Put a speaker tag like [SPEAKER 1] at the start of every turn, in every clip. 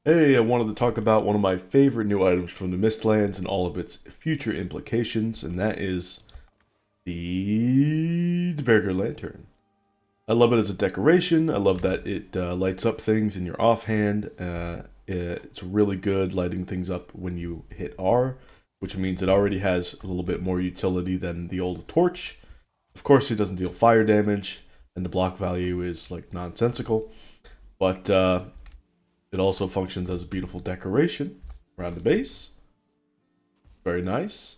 [SPEAKER 1] Hey, I wanted to talk about one of my favorite new items from the Mistlands and all of its future implications, and that is the Dverger Lantern. I love it as a decoration. I love that it lights up things in your offhand. It's really good lighting things up when you hit R, which means it already has a little bit more utility than the old torch. Of course, it doesn't deal fire damage, and the block value is like nonsensical, but it also functions as a beautiful decoration around the base. Very nice.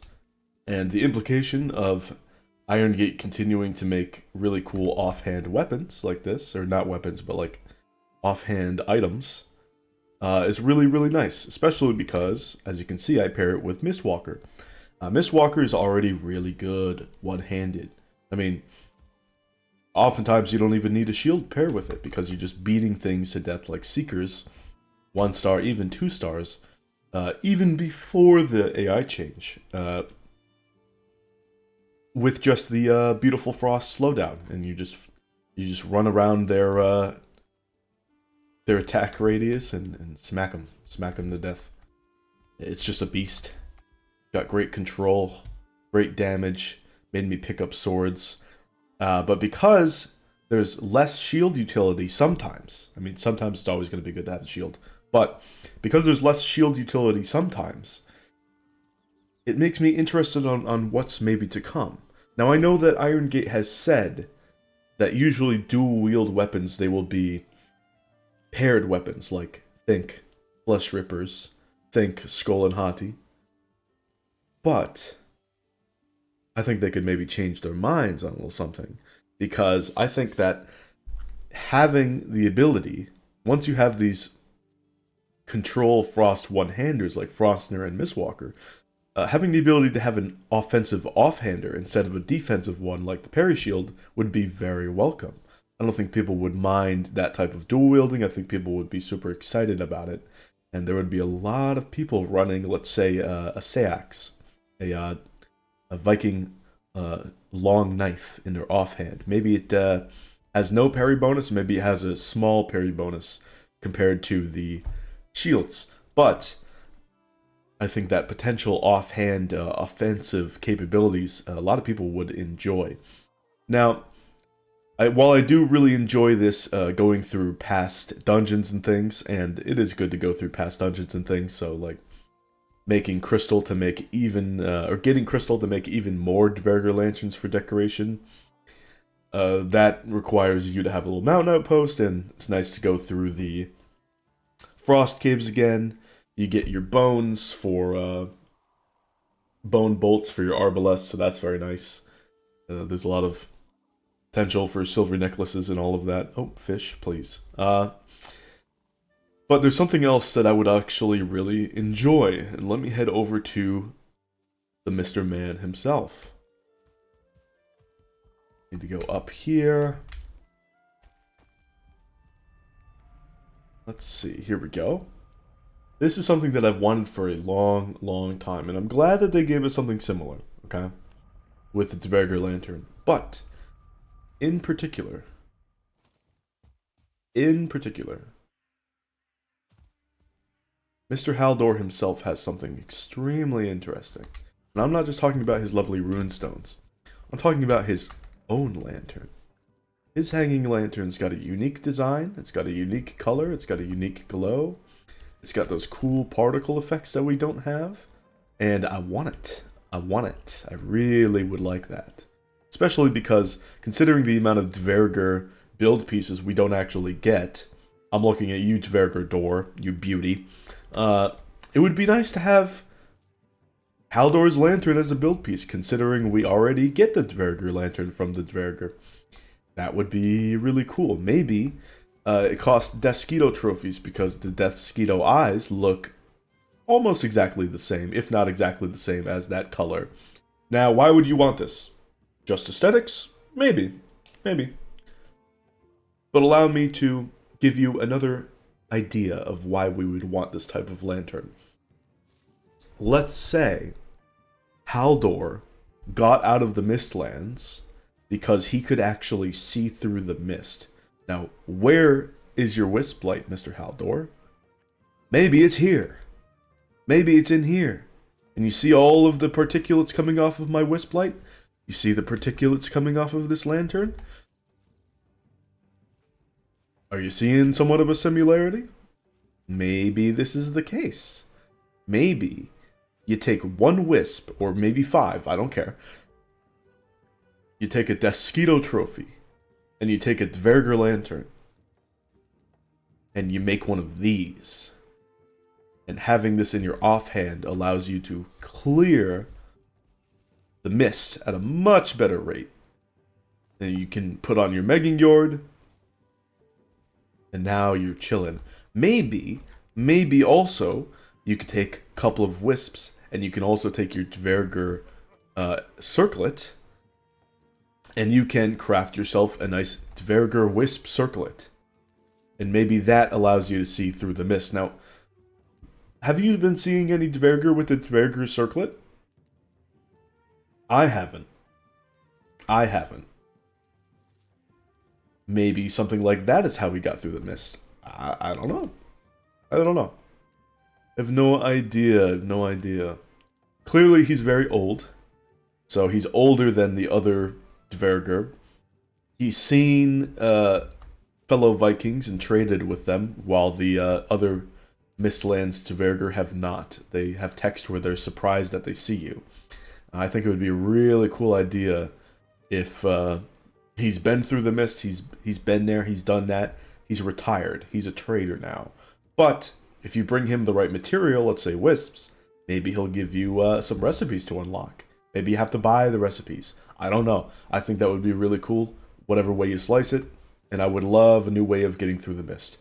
[SPEAKER 1] And the implication of Iron Gate continuing to make really cool offhand weapons like this, or not weapons, but like offhand items, is really, really nice. Especially because, as you can see, I pair it with Mistwalker. Mistwalker is already really good one-handed. I mean, oftentimes you don't even need a shield pair with it because you're just beating things to death like Seekers. 1 star, even 2 stars, even before the AI change, with just the beautiful frost slowdown, and you just run around their attack radius and smack them to death. It's just a beast. Got great control, great damage. Made me pick up swords, but because there's less shield utility sometimes. I mean, sometimes it's always going to be good to have a shield. But because there's less shield utility sometimes, it makes me interested on what's maybe to come. Now, I know that Iron Gate has said that usually dual-wield weapons, they will be paired weapons, like, think Flesh Rippers, think Skull and Hati. But I think they could maybe change their minds on a little something, because I think that having the ability, once you have these control frost one-handers like Frostner and Mistwalker, having the ability to have an offensive offhander instead of a defensive one like the parry shield would be very welcome. I don't think people would mind that type of dual wielding. I think people would be super excited about it, and there would be a lot of people running, let's say, a Seax, a Viking long knife in their offhand. Maybe it has no parry bonus, maybe it has a small parry bonus compared to the shields, but I think that potential offhand offensive capabilities a lot of people would enjoy. Now, while I do really enjoy this going through past dungeons and things, and it is good to go through past dungeons and things, so like making crystal to make even, or getting crystal to make even more Dverger lanterns for decoration, that requires you to have a little mountain outpost, and it's nice to go through the Frost Caves again. You get your bones for bone bolts for your arbalest, so that's very nice. There's a lot of potential for silver necklaces and all of that. Oh, fish, please. But there's something else that I would actually really enjoy, and let me head over to the Mr. Man himself. Need to go up here. Let's see, here we go. This is something that I've wanted for a long, long time, and I'm glad that they gave us something similar, okay? With the Dverger Lantern. But, in particular, Mr. Haldor himself has something extremely interesting. And I'm not just talking about his lovely runestones. I'm talking about his own lantern. His hanging lantern's got a unique design, it's got a unique color, it's got a unique glow, it's got those cool particle effects that we don't have, and I want it. I want it. I really would like that. Especially because, considering the amount of Dverger build pieces we don't actually get, I'm looking at you, Dverger Door, you beauty, it would be nice to have Haldor's lantern as a build piece, considering we already get the Dverger lantern from the Dverger. That would be really cool. Maybe it costs Deathsquito trophies because the Deathsquito eyes look almost exactly the same, if not exactly the same as that color. Now, why would you want this? Just aesthetics? Maybe. Maybe. But allow me to give you another idea of why we would want this type of lantern. Let's say Haldor got out of the Mistlands because he could actually see through the mist. Now, where is your Wisp Light, Mr. Haldor? Maybe it's here. Maybe it's in here. And you see all of the particulates coming off of my wisp light? You see the particulates coming off of this lantern? Are you seeing somewhat of a similarity? Maybe this is the case. Maybe you take one wisp, or maybe 5, I don't care. You take a Desquito trophy, and you take a Dverger lantern, and you make one of these. And having this in your offhand allows you to clear the mist at a much better rate. And you can put on your Megingjord, and now you're chilling. Maybe also, you could take a couple of wisps, and you can also take your Dverger circlet, and you can craft yourself a nice Dverger wisp circlet. And maybe that allows you to see through the mist. Now, have you been seeing any Dverger with the Dverger circlet? I haven't. Maybe something like that is how we got through the mist. I don't know. I have no idea. Clearly, he's very old. So he's older than the other Dverger. He's seen fellow Vikings and traded with them, while the other Mistlands Dverger have not. They have text where they're surprised that they see you. I think it would be a really cool idea if he's been through the mist, he's been there, he's done that, he's retired, he's a trader now. But if you bring him the right material, let's say wisps, maybe he'll give you some recipes to unlock. Maybe you have to buy the recipes. I don't know. I think that would be really cool, whatever way you slice it. And I would love a new way of getting through the mist.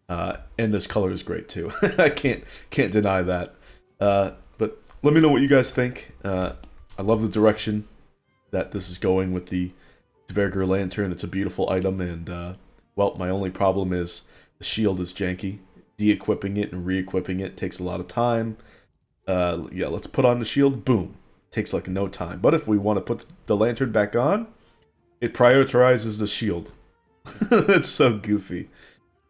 [SPEAKER 1] And this color is great too. I can't deny that. But let me know what you guys think. I love the direction that this is going with the Dverger lantern. It's a beautiful item, and well, my only problem is the shield is janky. De-equipping it and re-equipping it takes a lot of time. Yeah, let's put on the shield. Boom. Takes like no time. But if we want to put the lantern back on, it prioritizes the shield. It's so goofy.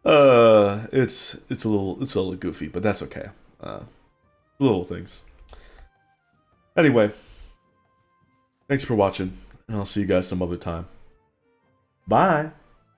[SPEAKER 1] It's a little goofy, but that's okay. Little things. Anyway, thanks for watching, and I'll see you guys some other time. Bye!